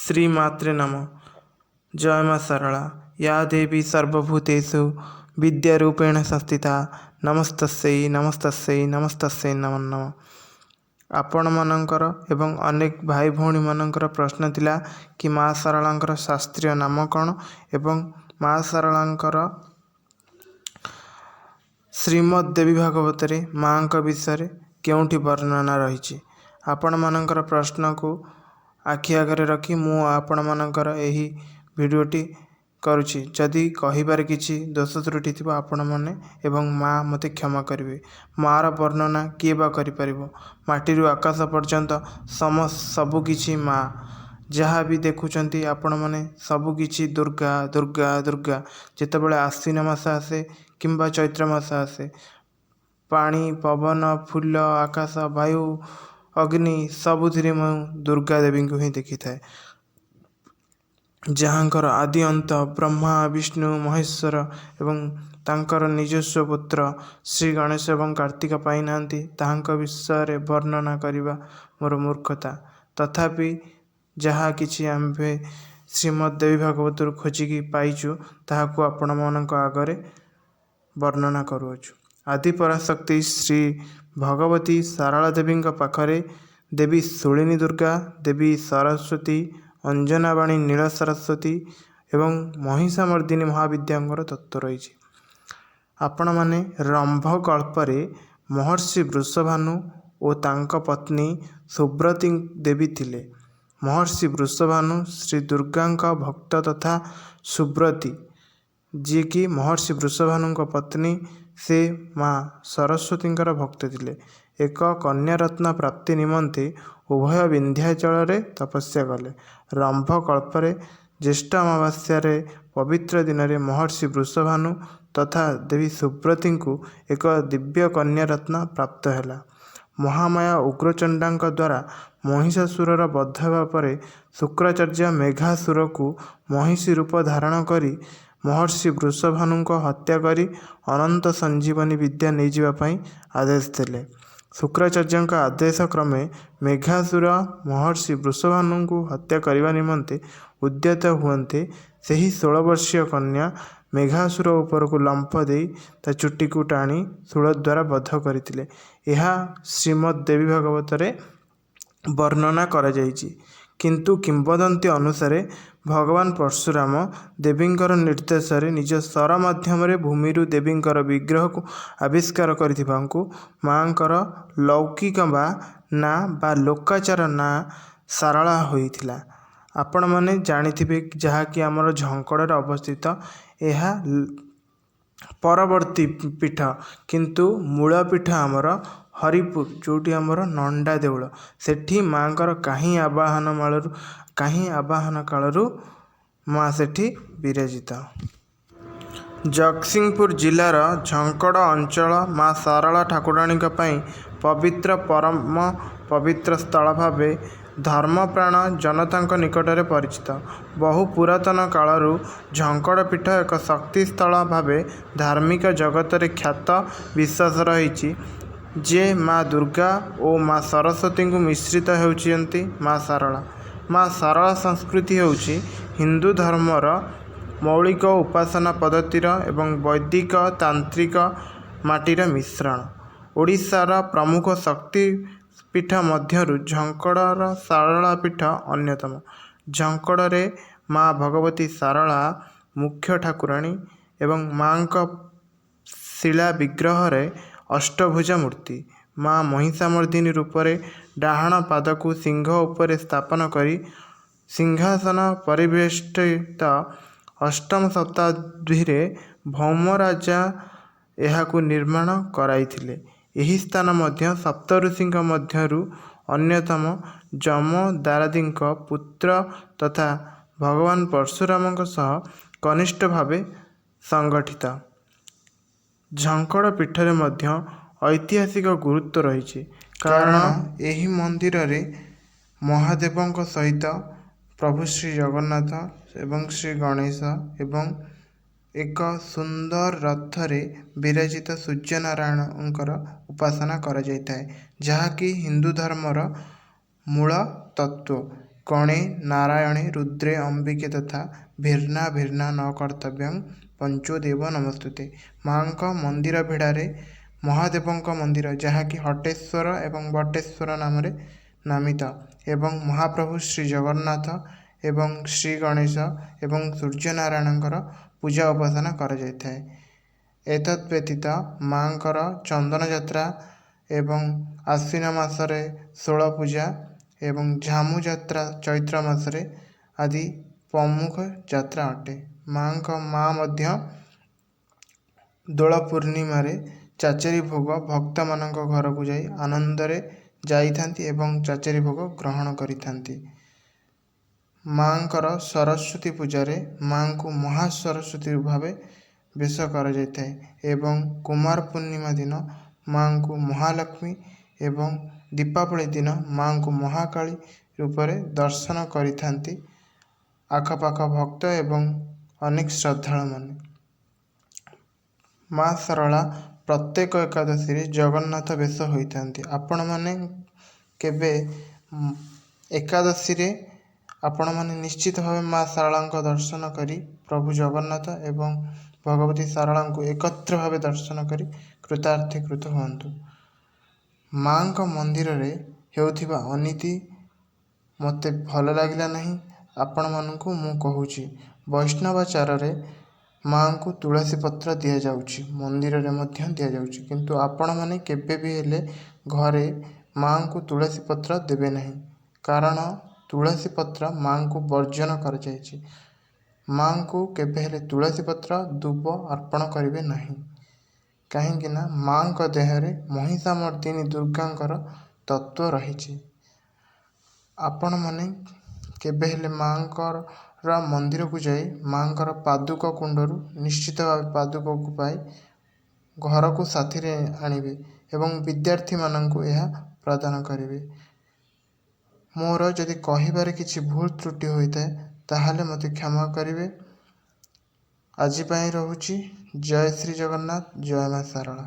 श्रीमात्रे नमः। जय माँ सरला। या देवी सर्वभूतेषु विद्यारूपेण संस्थिता। नमस्तस्यै नमस्तस्यै नमस्तस्यै नमो नमः। आपण मानकर एवं अनेक भाई भौणी मानकर प्रश्न थिला कि माँ सरलांकर शास्त्रीय नाम कौन एवं माँ सरलांकर श्रीमद् देवी भागवत रे माँ का विषय केउठी वर्णना रही। आपण मानकर प्रश्न को आखि आगे रखी मु आपण मानकर एही भिडियोटी करुछि। जदि कहिबार किछि दोष त्रुटि थिबो आपण माने एवं माँ मते क्षमा करिवे। माँर वर्णना किए बा करि परिबो। माटीरु आकाश पर्यंत सबु किछि माँ। जहाँ भी देखुचंती आपण माने सबु किछि दुर्गा दुर्गा दुर्गा। जेतेबेले आश्विन मास आसे किंबा चैत्र मास आसे पानी पवन फूल आकाश वायु अग्नि सबुथिरे मु दुर्गा देवी को ही देखि थाए। जहाँकर आदि अंत ब्रह्मा विष्णु महेश्वर एवं तांकर निजस्व पुत्र श्री गणेश एवं कार्तिक पाई नांती तांका विषय वर्णना करिबा मोर मूर्खता। तथापि जहाँ किछि आम्भे श्रीमद् देवी भागवत खोजिकी पाइछु ताहाको आपण मानक आगरे वर्णना करुअछु। आदि पराशक्ति श्री भगवती सारला देवी पाखरे देवी शूलिनी दुर्गा, देवी सरस्वती, अंजनावाणी नील सरस्वती एवं महिषामर्दिनी महाविद्यांगर तत्व रही। आपण माने रंभ कल्परे महर्षि वृषभानु और तांक पत्नी सुब्रती देवी थिले। महर्षि वृषभानु श्री दुर्गा भक्त तथा सुब्रती जी की महर्षि वृषभानु पत्नी से माँ सरस्वती भक्त थिले। एक कन्या रत्न प्राप्ति निमंते उभय विंध्याचल तपस्या कले। रंभ कल्परे ज्येष्ठ अमावास्या पवित्र दिन में महर्षि वृषभानु तथा देवी सुब्रती को एक दिव्य कन्या रत्न प्राप्त है। महामाया उग्रचंडा द्वारा महिषासुर बध होगा पर शुक्राचार्य मेघासुर को महिषी रूप धारण करी महर्षि वृषभानु हत्या करी अनंत संजीवनी विद्या नहीं जावाई आदेश देले। शुक्राचार्य आदेश क्रमे मेघासुर महर्षि वृषभानु को हत्या करने निमंते उद्यत हुए। सही 16 वर्षीय कन्या मेघासुर ऊपर को लंफ दे ता चुटी को टाणी शूल द्वारा बध करते। यह श्रीमद् देवी भागवत रे वर्णना करा जायछि। किंतु किंवदंती अनुसार भगवान परशुराम देवींकर निर्देश निज स्वर माध्यम भूमिरु देवींकर विग्रह को आविष्कार करथिबांकु मांकर लौकिक ना बा लोकाचार ना सारला होइथिला। आपण माने जानिथिबे जहाँकि आमर झंकड़े अवस्थित यह परवर्ती पीठ किंतु मूल पीठ आमर हरिपुर जोटी आमर नंडा देउल सेठी मांकर कहीं आवाहन कालरू माँ सेठी विराजित। जगतसिंहपुर जिलार झंकड़ अंचल माँ सारला ठाकुराणी पवित्र परम पवित्र स्थल भावे धर्मप्राण जनता निकटरे परिचित। बहु पुरातन कालरू झंकड़ पीठ एक शक्ति स्थल भावे धार्मिक जगत रे ख्यात विश्वास रही। जे माँ दुर्गा और माँ सरस्वती को मिश्रित होउचियंती माँ सारला। माँ सारला संस्कृति होउची हिंदू धर्मर मौलिक उपासना पद्धतिर एवं वैदिक तांत्रिक माटीर मिश्रण। ओडिशार प्रमुख शक्ति पीठ मध्यरु झंकड़र सारला पीठ अन्यतम। झंकड़े माँ भगवती सारला मुख्य ठाकुराणी एवं माँ शिला विग्रह रे अष्टभुजा मूर्ति। माँ महिषामर्दिनी रूपरे डाहाण पाद को सिंह उपरे स्थापन करी सिंहासन परिवेष्टित। अष्टम शताब्दी रे भौम राजा यहाकू निर्माण कराइथिले। एही स्थान मध्य सप्तऋषिंक मध्यरु अन्यतम जम दारादींक पुत्र तथा भगवान परशुराम सह कनिष्ठ भावे संगठित। झंकड़ पीठरे मध्य ऐतिहासिक गुरुत्व रही। कारण एही मंदिर रे महादेवों सहित प्रभु श्री जगन्नाथ एवं श्री गणेश एवं एक सुंदर रथ रे विराजित सूर्यनारायणकर उपासना करा जायଥାଏ, जहाँकि हिंदू धर्मर मूल तत्व। ଗଣେ ନାରାୟଣେ ରୁଦ୍ରେ ଅମ୍ବିକେ ତଥା ଭିର୍ନା ଭିର୍ନା ନ କର୍ତ୍ତବ୍ୟଂ ପଞ୍ଚୋ ଦେବ ନମସ୍ତୁତେ। ମାଙ୍କ ମନ୍ଦିର ବେଢ଼ାରେ ମହାଦେବଙ୍କ ମନ୍ଦିର, ଯାହାକି ହଟେଶ୍ୱର ଏବଂ ବଟେଶ୍ୱର ନାମରେ ନାମିତ, ଏବଂ ମହାପ୍ରଭୁ ଶ୍ରୀ ଜଗନ୍ନାଥ ଏବଂ ଶ୍ରୀ ଗଣେଶ ଏବଂ ସୂର୍ଯ୍ୟନାରାୟଣଙ୍କର ପୂଜା ଉପାସନା କରାଯାଇଥାଏ। ଏତଦ୍ ବ୍ୟତୀତ ମାଙ୍କର ଚନ୍ଦନ ଯାତ୍ରା ଏବଂ ଆଶ୍ୱିନ ମାସରେ ଷୋଳ ପୂଜା ଏବଂ ଝାମୁ ଯାତ୍ରା ଚୈତ୍ର ମାସରେ ଆଦି ପ୍ରମୁଖ ଯାତ୍ରା ଅଟେ। ମାଙ୍କ ମଧ୍ୟ ଦୋଳ ପୂର୍ଣ୍ଣିମାରେ ଚାଚେରି ଭୋଗ ଭକ୍ତମାନଙ୍କ ଘରକୁ ଯାଇ ଆନନ୍ଦରେ ଯାଇଥାନ୍ତି ଏବଂ ଚାଚେରି ଭୋଗ ଗ୍ରହଣ କରିଥାନ୍ତି। ମାଙ୍କର ସରସ୍ୱତୀ ପୂଜାରେ ମାଙ୍କୁ ମହାସରସ୍ୱତୀ ଭାବେ ବେଶ କରାଯାଇଥାଏ ଏବଂ କୁମାର ପୂର୍ଣ୍ଣିମା ଦିନ ମାଙ୍କୁ ମହାଲକ୍ଷ୍ମୀ ଏବଂ ଦୀପାବଳି ଦିନ ମାଙ୍କୁ ମହାକାଳୀ ରୂପରେ ଦର୍ଶନ କରିଥାନ୍ତି ଆଖପାଖ ଭକ୍ତ ଏବଂ ଅନେକ ଶ୍ରଦ୍ଧାଳୁମାନେ। ମା ଶାରଳା ପ୍ରତ୍ୟେକ ଏକାଦଶୀରେ ଜଗନ୍ନାଥ ବେଶ ହୋଇଥାନ୍ତି। ଆପଣମାନେ କେବେ ଏକାଦଶୀରେ ଆପଣମାନେ ନିଶ୍ଚିତ ଭାବେ ମା ଶାରଳାଙ୍କ ଦର୍ଶନ କରି ପ୍ରଭୁ ଜଗନ୍ନାଥ ଏବଂ ଭଗବତୀ ଶାରଳାଙ୍କୁ ଏକତ୍ର ଭାବେ ଦର୍ଶନ କରି କୃତାର୍ଥୀକୃତ ହୁଅନ୍ତୁ। ମାଙ୍କ ମନ୍ଦିରରେ ହେଉଥିବା ଅନୀତି ମୋତେ ଭଲ ଲାଗିଲା ନାହିଁ। ଆପଣମାନଙ୍କୁ ମୁଁ କହୁଛି, ବୈଷ୍ଣବାଚାରରେ ମାଙ୍କୁ ତୁଳସୀ ପତ୍ର ଦିଆଯାଉଛି, ମନ୍ଦିରରେ ମଧ୍ୟ ଦିଆଯାଉଛି, କିନ୍ତୁ ଆପଣମାନେ କେବେ ବି ହେଲେ ଘରେ ମାଙ୍କୁ ତୁଳସୀ ପତ୍ର ଦେବେ ନାହିଁ, କାରଣ ତୁଳସୀ ପତ୍ର ମାଙ୍କୁ ବର୍ଜନ କରାଯାଇଛି। ମାଙ୍କୁ କେବେ ହେଲେ ତୁଳସୀ ପତ୍ର ଦୁବ ଅର୍ପଣ କରିବେ ନାହିଁ, କାହିଁକି ନା ମାଙ୍କ ଦେହରେ ମହିଷାମର୍ଦ୍ଦିନୀ ଦୁର୍ଗାଙ୍କର ତତ୍ତ୍ୱ ରହିଛି। ଆପଣମାନେ କେବେ ହେଲେ ମାଙ୍କର ମନ୍ଦିରକୁ ଯାଇ ମାଙ୍କର ପାଦୁକ କୁଣ୍ଡରୁ ନିଶ୍ଚିତ ଭାବେ ପାଦୁକକୁ ପାଇ ଘରକୁ ସାଥିରେ ଆଣିବେ ଏବଂ ବିଦ୍ୟାର୍ଥୀମାନଙ୍କୁ ଏହା ପ୍ରଦାନ କରିବେ। ମୋର ଯଦି କହିବାରେ କିଛି ଭୁଲ ତ୍ରୁଟି ହୋଇଥାଏ ତାହେଲେ ମୋତେ କ୍ଷମା କରିବେ। ଆଜି ପାଇଁ ରହୁଛି। ଜୟ ଶ୍ରୀ ଜଗନ୍ନାଥ, ଜୟ ମା ଶାରଳା।